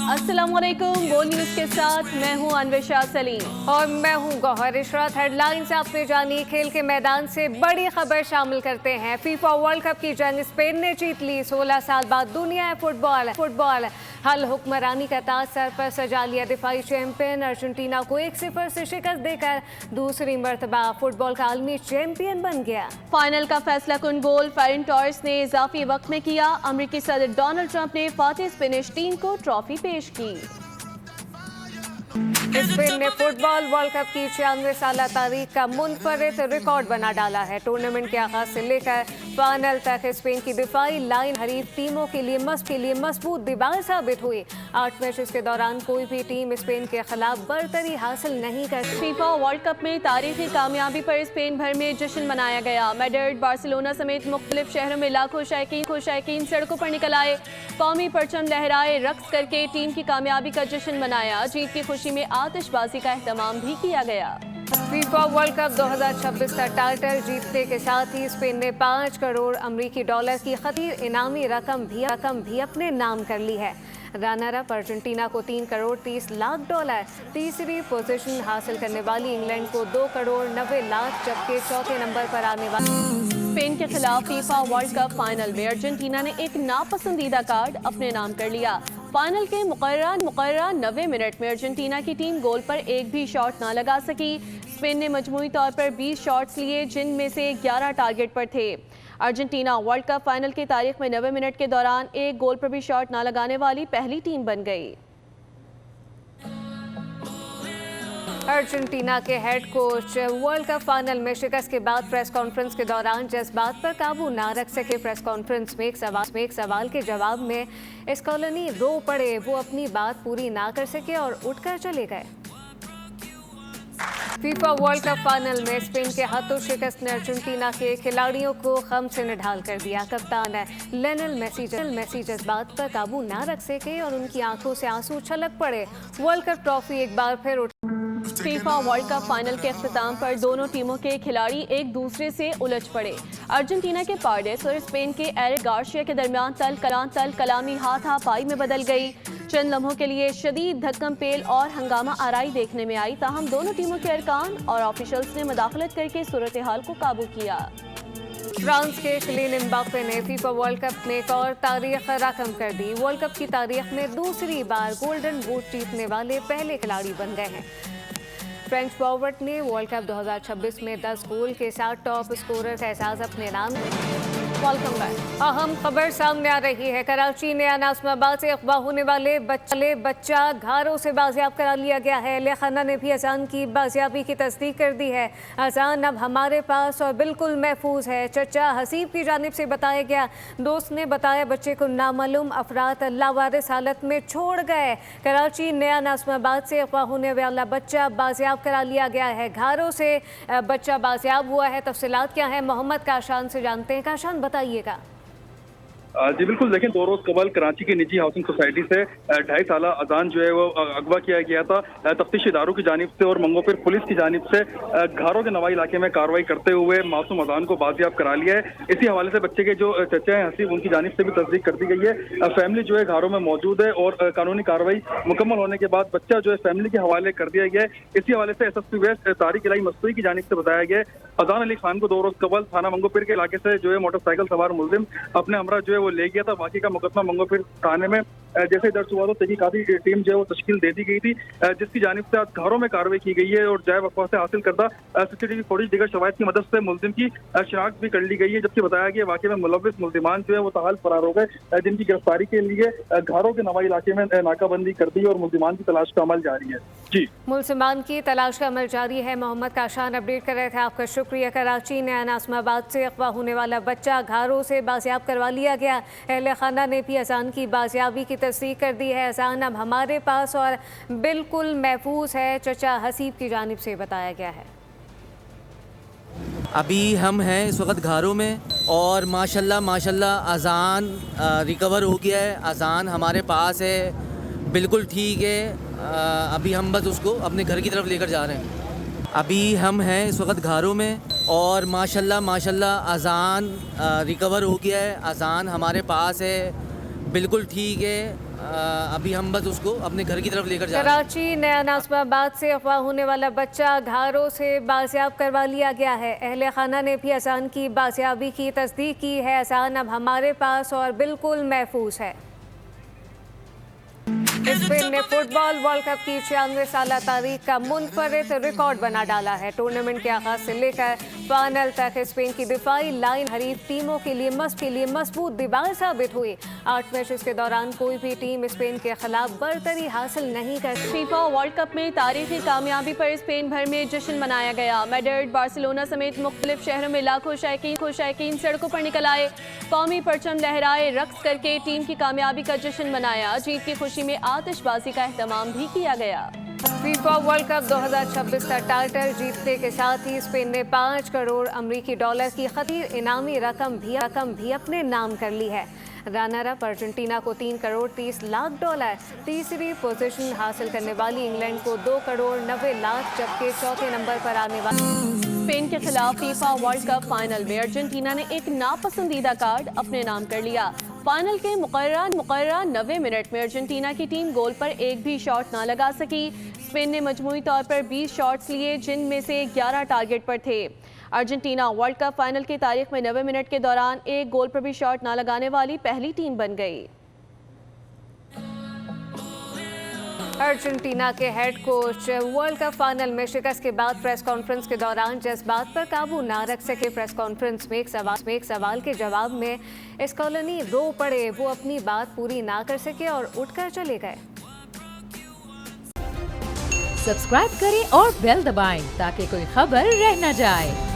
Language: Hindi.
अस्सलामुअलैकुम। बोल न्यूज़ के साथ मैं हूं अन्वेशा सलीम और मैं हूं गौहर इशरत। हेडलाइंस आपने जानी, खेल के मैदान से बड़ी खबर शामिल करते हैं। फीफा वर्ल्ड कप की जंग स्पेन ने जीत ली। 16 साल बाद दुनिया फुटबॉल हल हुक्मरानी का ताज सर पर सजा लिया। दिफाई चैंपियन अर्जेंटीना को 1-0 से शिकस्त देकर दूसरी मर्तबा फुटबॉल का आलमी चैंपियन बन गया। फाइनल का फैसला कुन गोल फेरन टॉरेस ने इजाफी वक्त में किया। अमेरिकी सदर डोनाल्ड ट्रंप ने फातिह स्पेनिश टीम को ट्रॉफी पेश की। स्पेन ने फुटबॉल वर्ल्ड कप की 96 साल तारीख का मुनफरिद रिकॉर्ड बना डाला है। टूर्नामेंट के आगाज से लेकर फाइनल तक स्पेन की दिफाई लाइन हरीफ टीमों के लिए मजबूत दीवार साबित हुई। 8 मैचेस के दौरान कोई भी टीम स्पेन के खिलाफ बरतरी हासिल नहीं कर सकी। फीफा वर्ल्ड कप में तारीखी कामयाबी पर स्पेन भर में जश्न मनाया गया। मैड्रिड, बार्सिलोना समेत मुख्तलिफ शहरों में लाखों शायकीन सड़कों पर निकल आए। कौमी परचम लहराए, रक्स करके टीम की कामयाबी का जश्न मनाया। जीत की खुशी में आतिशबाजी का एहतमाम भी किया गया। फीफा वर्ल्ड कप 2026 का टाइटल जीतने के साथ ही स्पेन ने 5 करोड़ अमरीकी डॉलर की खतीर इनामी रकम भी अपने नाम कर ली है। रनर अप अर्जेंटीना को 3 करोड़ 30 लाख डॉलर, तीसरी पोजीशन हासिल करने वाली इंग्लैंड को 2 करोड़ 90 लाख, जबकि चौथे नंबर पर आने वाली स्पेन के खिलाफ फीफा वर्ल्ड कप फाइनल में अर्जेंटीना ने एक नापसंदीदा कार्ड अपने नाम कर लिया। फाइनल के मुकर्ररा 90 मिनट में अर्जेंटीना की टीम गोल पर एक भी शॉट ना लगा सकी। स्पेन ने मजमूई तौर पर 20 शॉट्स लिए, जिनमें से 11 टारगेट पर थे। अर्जेंटीना वर्ल्ड कप फाइनल की तारीख में 90 मिनट के दौरान एक गोल पर भी शॉट ना लगाने वाली पहली टीम बन गई। अर्जेंटीना के head coach world cup final में शिकस्त के बाद प्रेस कॉन्फ्रेंस के दौरान जज्बात पर काबू ना रख सके। प्रेस कॉन्फ्रेंस में एक सवाल के जवाब में स्कॉलनी रो पड़े। वो अपनी बात पूरी ना कर सके और उठकर चले गए। फीफा वर्ल्ड कप फाइनल में स्पेन के हाथों शिकस्त ने अर्जेंटीना के खिलाड़ियों को गम से निढाल कर दिया। कप्तान लियोनेल मेसी जज्बात पर काबू ना रख सके और उनकी आंखों से आंसू छलक पड़े। वर्ल्ड कप ट्रॉफी एक बार फिर फीफा वर्ल्ड कप फाइनल के अख्ताम पर दोनों टीमों के खिलाड़ी एक दूसरे से उलझ पड़े। अर्जेंटीना के पार्डेस और स्पेन के एरिक गार्सिया के दरमियान तल कलामी हाथापाई में बदल गई। चंद लम्हों के लिए शदीद धक्कम पेल और हंगामा आराई देखने में आई, ताहम दोनों टीमों के अरकान और ऑफिशियल्स ने मुदाखलत करके सूरत हाल को काबू किया। फ्रांस के किलियन एम्बाप्पे ने फीफा वर्ल्ड कप में एक और तारीख रकम कर दी। वर्ल्ड कप की तारीख में दूसरी बार गोल्डन बूट जीतने वाले पहले खिलाड़ी बन गए हैं। फ्रेंच फॉरवर्ड ने वर्ल्ड कप 2026 में 10 गोल के साथ टॉप स्कोरर का एजाज अपने नाम। Welcome back. अहम खबर सामने आ रही है। कराची ने नाज़िमाबाद से अगवा होने वाले बच्चा घरों से बाजियाब करा लिया गया है। अहले खाना ने भी अजान की बाजियाबी की तस्दीक कर दी है। अजान अब हमारे पास और बिल्कुल महफूज है, चचा हसीब की जानिब से बताया गया। दोस्त ने बताया बच्चे को नामालूम अफराद लावारिस हालत में छोड़ गए। कराची नया नाज़िमाबाद से अगवा होने वाला बच्चा बाजियाब करा लिया गया है। घरों से बच्चा बाजियाब हुआ है। तफसीलात क्या है, मोहम्मद काशान से जानते हैं। काशान बताइएगा। जी बिल्कुल, देखें 2 रोज कबल कराची की निजी हाउसिंग सोसाइटी से 2.5 साल अजान जो है वो अगवा किया गया था। तफ्तीशी इदारों की जानिब से और मंगोपिर पुलिस की जानिब से घरों के नवाई इलाके में कार्रवाई करते हुए मासूम अजान को बाजियाब करा लिया है। इसी हवाले से बच्चे के जो चचा हैं हसीब, उनकी जानिब से भी तस्दीक कर दी गई है। फैमिली जो है घरों में मौजूद है और कानूनी कार्रवाई मुकम्मल होने के बाद बच्चा जो है फैमिली के हवाले कर दिया गया है। इसी हवाले से SSP वेस्ट तारिक इलाही मस्तूरी की जानिब से बताया गया है अजान अली खान को 2 रोज कबल थाना मंगोपिर के इलाके से जो है मोटरसाइकिल सवार मुलजिम अपने हमरा जो है वो ले गया था। बाकी का मुकदमा मंगोपिर थाने में जैसे दर्ज हुआ तो तहकीकाती टीम जो है वो तश्कील दे दी गई थी, जिसकी जानिब से आज घरों में कार्रवाई की गई है और जाए वक़्त से हासिल करदा CCTV फुटेज दीगर शवाहिद की मदद से मुलजिम की शिनाख्त भी कर ली गई है। जबकि बताया गया वाकई में मुलविस मुलजिमान जो है वो ताहाल फरार हो गए, जिनकी गिरफ्तारी के लिए घरों के नवाई इलाके में नाकाबंदी कर दी और मुलजिमान की तलाश का अमल जारी है। जी, मुलजिमान की तलाश का अमल जारी है। मोहम्मद काशान अपडेट कर रहे थे, आपका शुक्रिया। कराची नया नाज़िमाबाद से अगवा होने वाला बच्चा घरों से बाजियाब करवा लिया गया। अहले खाना ने भी अजान की बाजियाबी की तस्दीक कर दी है। अजान अब हमारे पास और बिल्कुल महफूज है, चचा हसीब की जानिब से बताया गया है। अभी हम हैं इस वक्त घरों में और माशाल्लाह अजान रिकवर हो गया है। अजान हमारे पास है, बिल्कुल ठीक है। अभी हम बस उसको अपने घर की तरफ लेकर जा रहे हैं। अभी हम हैं इस वक्त घरों में और माशाल्लाह अजान रिकवर हो गया है। अजान हमारे पास है, बिल्कुल ठीक है। अभी हम बस उसको अपने घर की तरफ लेकर जा रहे हैं। कराची नया नाज़िमाबाद से अगवा होने वाला बच्चा घारों से बाजियाब करवा लिया गया है। अहले खाना ने भी अजान की बाजियाबी की तस्दीक की है। अजान अब हमारे पास और बिल्कुल महफूज है। स्पेन ने फुटबॉल वर्ल्ड कप की 96 साला तारीख का मुनफरिद रिकॉर्ड बना डाला है। टूर्नामेंट के आगाज से लेकर फाइनल तक स्पेन की दिफाई लाइन हरीफ टीमों के लिए मजबूत दीवार साबित हुई। 8 मैचेस के दौरान कोई भी टीम स्पेन के खिलाफ बरतरी हासिल नहीं कर सकी। फीफा वर्ल्ड कप में तारीखी कामयाबी पर स्पेन भर में जश्न मनाया गया। मैड्रिड, बार्सिलोना समेत मुख्तलिफ शहरों में लाखों शायकीन सड़कों पर निकल आए। कौमी परचम लहराए, रक्स करके टीम की कामयाबी का जश्न मनाया। जीत की खुशी में आतिशबाजी का एहतमाम भी किया गया। फीफा वर्ल्ड कप 2026 का टाइटल जीतने के साथ ही स्पेन ने 5 करोड़ अमरीकी डॉलर की खतीर इनामी रकम भी अपने नाम कर ली है। रनर अप अर्जेंटीना को 3 करोड़ 30 लाख डॉलर, तीसरी पोजीशन हासिल करने वाली इंग्लैंड को 2 करोड़ 90 लाख, जबकि चौथे नंबर पर आने वाली स्पेन के खिलाफ फीफा वर्ल्ड कप फाइनल में अर्जेंटीना ने एक नापसंदीदा कार्ड अपने नाम कर लिया। फाइनल के मुकर्रर 90 मिनट में अर्जेंटीना की टीम गोल पर एक भी शॉट ना लगा सकी। स्पेन ने मजमूई तौर पर 20 शॉट्स लिए, जिनमें से 11 टारगेट पर थे। अर्जेंटीना वर्ल्ड कप फाइनल की तारीख में 90 मिनट के दौरान एक गोल पर भी शॉट ना लगाने वाली पहली टीम बन गई। अर्जेंटीना के head coach world cup final में शिकस्त के बाद प्रेस कॉन्फ्रेंस के दौरान जज्बात पर काबू ना रख सके। प्रेस कॉन्फ्रेंस में एक सवाल के जवाब में स्कॉलनी रो पड़े। वो अपनी बात पूरी ना कर सके और उठकर चले गए। सब्सक्राइब करें और बेल दबाएं ताकि कोई खबर रह न जाए।